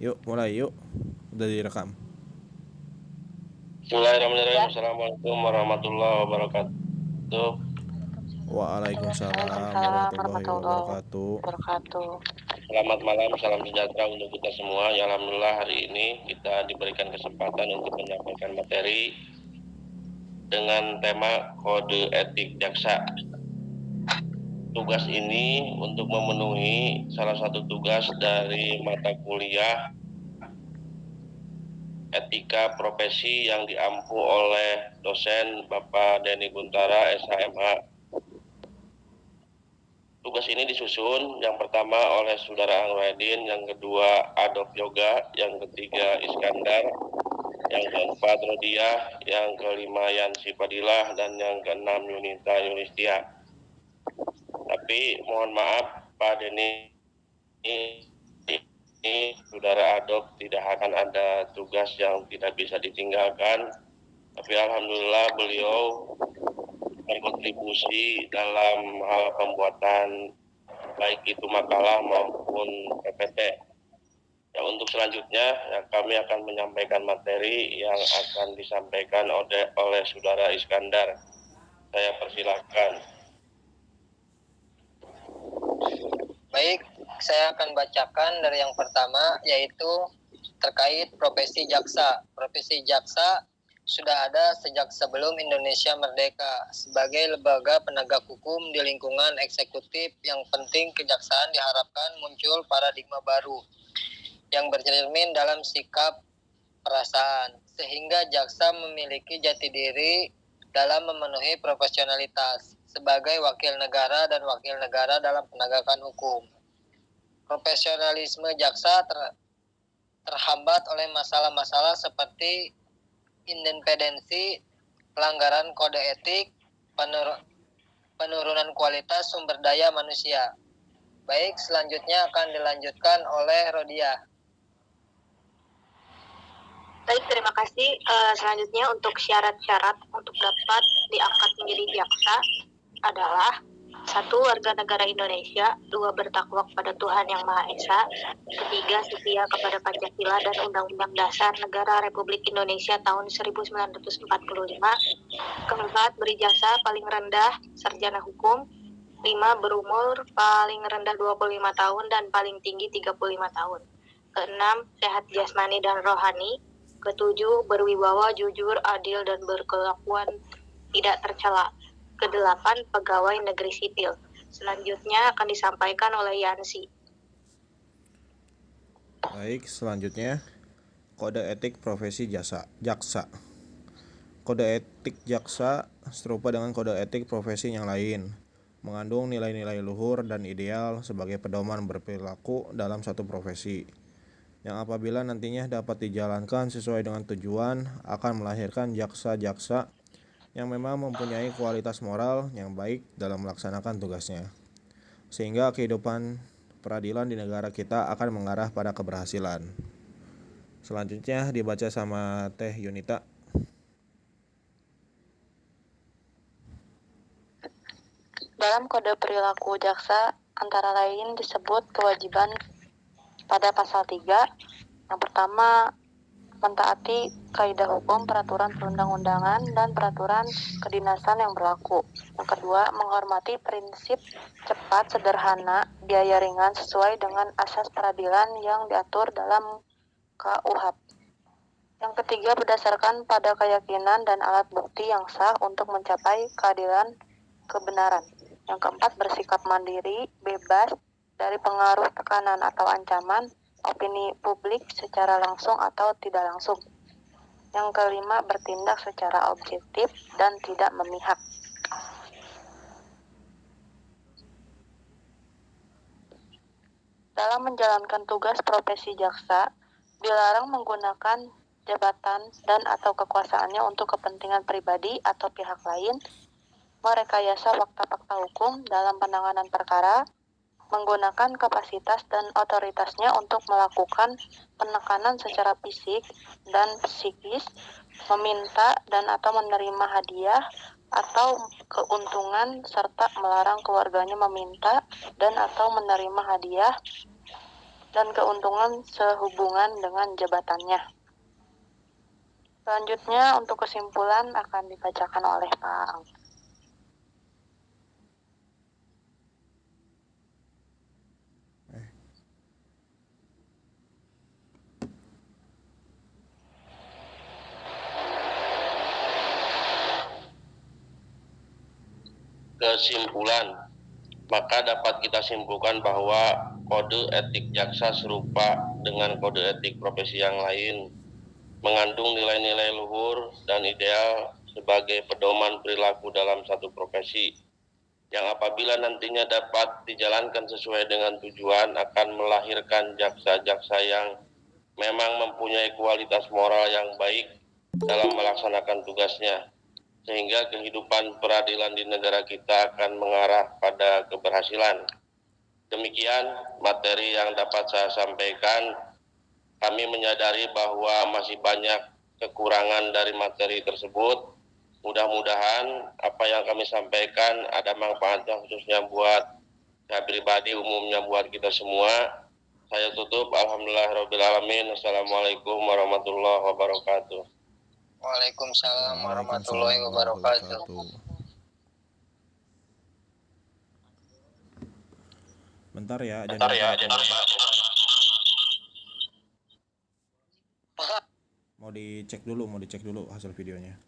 Yuk, mulai yuk. Udah direkam. Bismillahirrahmanirrahim. Assalamualaikum warahmatullahi wabarakatuh. Waalaikumsalam warahmatullahi wabarakatuh. Selamat malam, salam sejahtera untuk kita semua. Ya, alhamdulillah hari ini kita diberikan kesempatan untuk menyampaikan materi dengan tema kode etik jaksa. Tugas ini untuk memenuhi salah satu tugas dari mata kuliah etika profesi yang diampu oleh dosen Bapak Denny Guntara, SHMH. Tugas ini disusun yang pertama oleh Saudara Anwaridin, yang kedua Adolf Yoga, yang ketiga Iskandar, yang keempat Rodiah, yang kelima Yansi Fadilah, dan yang keenam Yunita Yunistia. Tapi mohon maaf Pak Denny, ini Saudara Adolf tidak akan ada tugas yang tidak bisa ditinggalkan. Tapi alhamdulillah beliau berkontribusi dalam hal pembuatan baik itu makalah maupun PPT. Ya, untuk selanjutnya kami akan menyampaikan materi yang akan disampaikan oleh Saudara Iskandar. Saya persilahkan. Baik, saya akan bacakan dari yang pertama, yaitu terkait profesi jaksa. Profesi jaksa sudah ada sejak sebelum Indonesia merdeka. Sebagai lembaga penegak hukum di lingkungan eksekutif, yang penting kejaksaan diharapkan muncul paradigma baru yang bercermin dalam sikap perasaan, sehingga jaksa memiliki jati diri dalam memenuhi profesionalitas sebagai wakil negara dan wakil negara dalam penegakan hukum. Profesionalisme jaksa terhambat oleh masalah-masalah seperti independensi, pelanggaran kode etik, penurunan kualitas sumber daya manusia. Baik, selanjutnya akan dilanjutkan oleh Rodiah. Baik, terima kasih. Selanjutnya untuk syarat-syarat untuk dapat diangkat menjadi jaksa adalah 1. Warga negara Indonesia. 2. Bertakwa kepada Tuhan Yang Maha Esa. 3. Setia kepada Pancasila dan Undang-Undang Dasar Negara Republik Indonesia tahun 1945. 4. Berijazah paling rendah sarjana hukum. 5. Berumur paling rendah 25 tahun dan paling tinggi 35 tahun. 6. Sehat jasmani dan rohani. 7. Berwibawa, jujur, adil, dan berkelakuan tidak tercela. 8. Pegawai negeri sipil. Selanjutnya akan disampaikan oleh Yansi. Baik, selanjutnya kode etik profesi jaksa. Kode etik jaksa serupa dengan kode etik profesi yang lain, mengandung nilai-nilai luhur dan ideal sebagai pedoman berperilaku dalam satu profesi, yang apabila nantinya dapat dijalankan sesuai dengan tujuan akan melahirkan jaksa-jaksa yang memang mempunyai kualitas moral yang baik dalam melaksanakan tugasnya, sehingga kehidupan peradilan di negara kita akan mengarah pada keberhasilan. Selanjutnya dibaca sama Teh Yunita. Dalam kode perilaku jaksa antara lain disebut kewajiban pada pasal 3. Yang pertama, mentaati kaidah hukum, peraturan perundang-undangan, dan peraturan kedinasan yang berlaku. Yang kedua, menghormati prinsip cepat, sederhana, biaya ringan sesuai dengan asas peradilan yang diatur dalam KUHP. Yang ketiga, berdasarkan pada keyakinan dan alat bukti yang sah untuk mencapai keadilan kebenaran. Yang keempat, bersikap mandiri, bebas dari pengaruh tekanan atau ancaman opini publik secara langsung atau tidak langsung. Yang kelima, bertindak secara objektif dan tidak memihak. Dalam menjalankan tugas profesi jaksa, dilarang menggunakan jabatan dan atau kekuasaannya untuk kepentingan pribadi atau pihak lain, merekayasa fakta-fakta hukum dalam penanganan perkara, menggunakan kapasitas dan otoritasnya untuk melakukan penekanan secara fisik dan psikis, meminta dan atau menerima hadiah atau keuntungan, serta melarang keluarganya meminta dan atau menerima hadiah dan keuntungan sehubungan dengan jabatannya. Selanjutnya untuk kesimpulan akan dibacakan oleh Pak Ang. Kesimpulan, maka dapat kita simpulkan bahwa kode etik jaksa serupa dengan kode etik profesi yang lain, mengandung nilai-nilai luhur dan ideal sebagai pedoman perilaku dalam satu profesi, yang apabila nantinya dapat dijalankan sesuai dengan tujuan akan melahirkan jaksa-jaksa yang memang mempunyai kualitas moral yang baik dalam melaksanakan tugasnya, sehingga kehidupan peradilan di negara kita akan mengarah pada keberhasilan. Demikian materi yang dapat saya sampaikan. Kami menyadari bahwa masih banyak kekurangan dari materi tersebut. Mudah-mudahan apa yang kami sampaikan ada manfaatnya, khususnya buat saya pribadi, umumnya buat kita semua. Saya tutup. Alhamdulillahirrahmanirrahim. Assalamualaikum warahmatullahi wabarakatuh. Waalaikumsalam warahmatullahi wabarakatuh. Bentar ya, jangan. Mau dicek dulu hasil videonya.